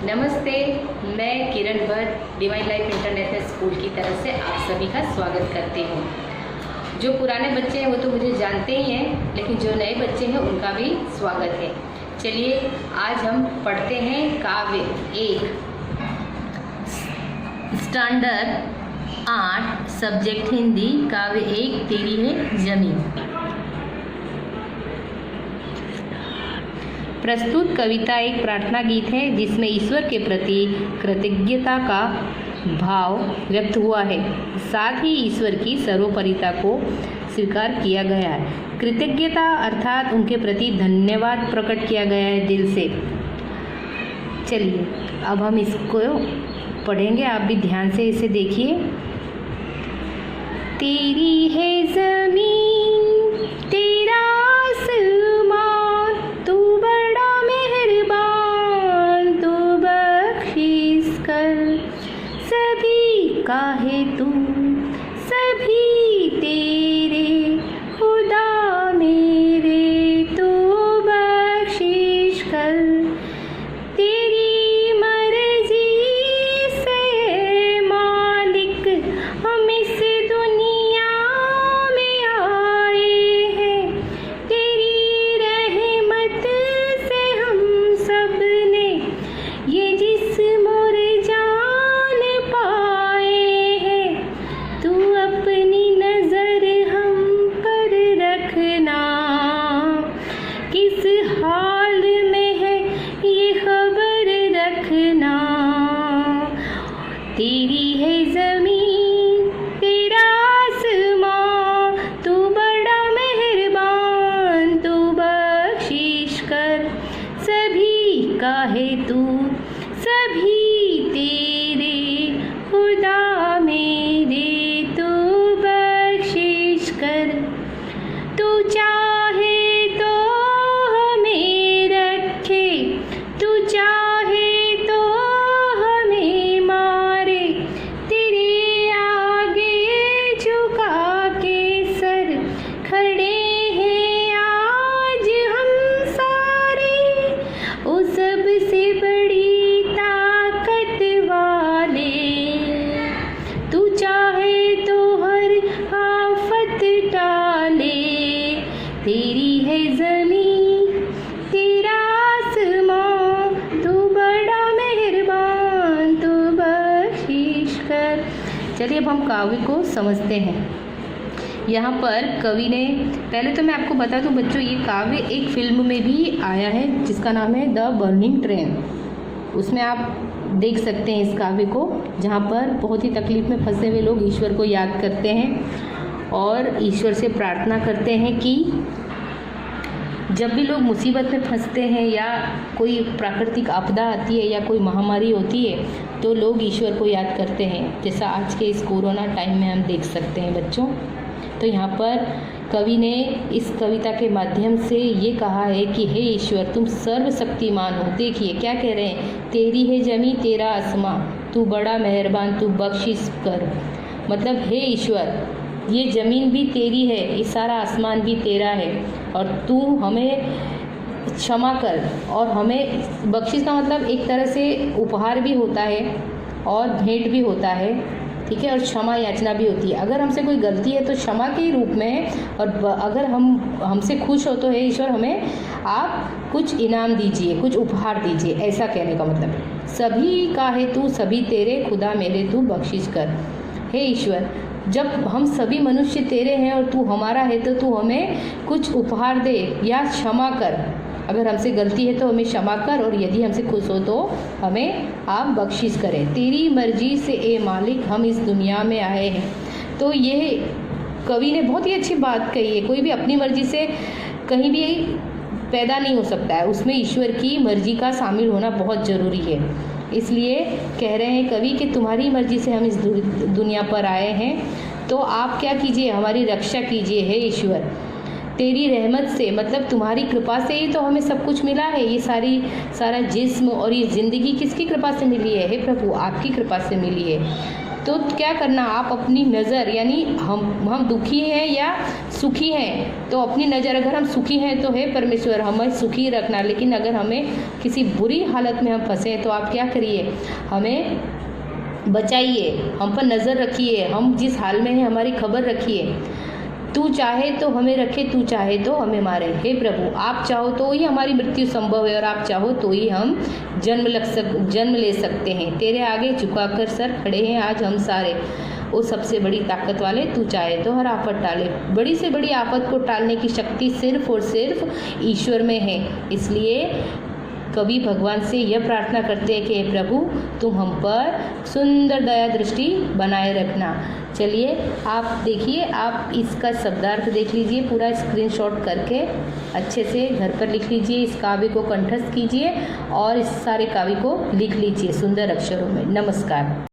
नमस्ते, मैं Kiran Bhatt Divine Life International School की तरफ से आप सभी का स्वागत करती हूँ। जो पुराने बच्चे हैं वो तो मुझे जानते ही हैं, लेकिन जो नए बच्चे हैं उनका भी स्वागत है। चलिए आज हम पढ़ते हैं काव्य 1 स्टैंडर्ड 8 सब्जेक्ट हिंदी काव्य 1 तेरी है जमीन। प्रस्तुत कविता एक प्रार्थना गीत है जिसमें ईश्वर के प्रति कृतज्ञता का भाव व्यक्त हुआ है, साथ ही ईश्वर की सर्वोपरिता को स्वीकार किया गया है। कृतज्ञता अर्थात उनके प्रति धन्यवाद प्रकट किया गया है दिल से। चलिए अब हम इसको पढ़ेंगे, आप भी ध्यान से इसे देखिए। तेरी है जमीन तेरा काहे तू सभी तेरे खुदा मेरे तू बख्शिश कर। तेरी मर्जी से मालिक हम इस दुनिया में आए हैं, तेरी रहमत से हम सब ने ये जिस्म और जान पाए। तू अपनी नजर हम पर रखना, किस हाल में है ये खबर रखना। तेरी है जमीन तेरा आसमां, तू बड़ा मेहरबान तू बख्शिश कर। सभी का है तू सभी तेरे खुदा मेरे तू बख्शिश कर। तू चाहे तो हमें रखे, तू चाहे तो हमें मारे, तेरे आगे झुका के सर खड़े हैं आज हम सारे। ओ सबसे बड़ी ताकत वाले, तू चाहे तो हर आफत टाले। तेरी है जमीन तेरा आसमां, तू बड़ा मेहरबान तू बख्शिश कर। चलिए अब हम काव्य को समझते हैं। यहाँ पर कवि ने, पहले तो मैं आपको बता दूं बच्चों, ये काव्य एक फिल्म में भी आया है जिसका नाम है द बर्निंग ट्रेन। उसमें आप देख सकते हैं इस काव्य को, जहाँ पर बहुत ही तकलीफ में फंसे हुए लोग ईश्वर को याद करते हैं और ईश्वर से प्रार्थना करते हैं कि जब भी लोग मुसीबत में फंसते हैं या कोई प्राकृतिक आपदा आती है या कोई महामारी होती है तो लोग ईश्वर को याद करते हैं, जैसा आज के इस कोरोना टाइम में हम देख सकते हैं बच्चों। तो यहाँ पर कवि ने इस कविता के माध्यम से ये कहा है कि हे ईश्वर तुम सर्वशक्तिमान हो। देखिए क्या कह रहे हैं, तेरी है जमी तेरा आसमां, तू बड़ा मेहरबान तू बख्शिश कर। मतलब हे ईश्वर ये ज़मीन भी तेरी है, ये सारा आसमान भी तेरा है और तू हमें क्षमा कर। और हमें बख्शिश का मतलब एक तरह से उपहार भी होता है और भेंट भी होता है, ठीक है, और क्षमा याचना भी होती है। अगर हमसे कोई गलती है तो क्षमा के रूप में, और अगर हमसे खुश हो तो हे ईश्वर हमें आप कुछ इनाम दीजिए, कुछ उपहार दीजिए, ऐसा कहने का मतलब। सभी का है तू सभी तेरे खुदा मेरे तू बख्शिश कर। हे ईश्वर जब हम सभी मनुष्य तेरे हैं और तू हमारा है तो तू हमें कुछ उपहार दे या क्षमा कर। अगर हमसे गलती है तो हमें क्षमा कर और यदि हमसे खुश हो तो हमें आप बख्शिश करें। तेरी मर्जी से ए मालिक हम इस दुनिया में आए हैं। तो ये कवि ने बहुत ही अच्छी बात कही है। कोई भी अपनी मर्जी से कहीं भी पैदा नहीं हो सकता है, उसमें ईश्वर की मर्जी का शामिल होना बहुत ज़रूरी है। इसलिए कह रहे हैं कवि कि तुम्हारी मर्जी से हम इस दुनिया पर आए हैं, तो आप क्या कीजिए, हमारी रक्षा कीजिए हे ईश्वर। तेरी रहमत से मतलब तुम्हारी कृपा से ही तो हमें सब कुछ मिला है। ये सारा जिस्म और ये ज़िंदगी किसकी कृपा से मिली है? हे प्रभु आपकी कृपा से मिली है। तो क्या करना, आप अपनी नज़र, यानी हम दुखी हैं या सुखी हैं, तो अपनी नज़र अगर हम सुखी हैं तो हे परमेश्वर हमें सुखी रखना, लेकिन अगर हमें किसी बुरी हालत में हम फंसे तो आप क्या करिए, हमें बचाइए, हम पर नज़र रखिए, हम जिस हाल में हैं हमारी खबर रखिए। तू चाहे तो हमें रखे, तू चाहे तो हमें मारे। हे प्रभु, आप चाहो तो ही हमारी मृत्यु संभव है और आप चाहो तो ही हम जन्म ले सकते हैं। तेरे आगे झुकाकर सर खड़े हैं आज हम सारे, वो सबसे बड़ी ताकत वाले, तू चाहे तो हर आफत टाले। बड़ी से बड़ी आफत को टालने की शक्ति सिर्फ और सिर्फ ईश्वर में है। इसलिए कवि भगवान से यह प्रार्थना करते हैं कि हे प्रभु तुम हम पर सुंदर दया दृष्टि बनाए रखना। चलिए आप देखिए, आप इसका शब्दार्थ देख लीजिए, पूरा स्क्रीनशॉट करके अच्छे से घर पर लिख लीजिए, इस काव्य को कंठस्थ कीजिए और इस सारे काव्य को लिख लीजिए सुंदर अक्षरों में। नमस्कार।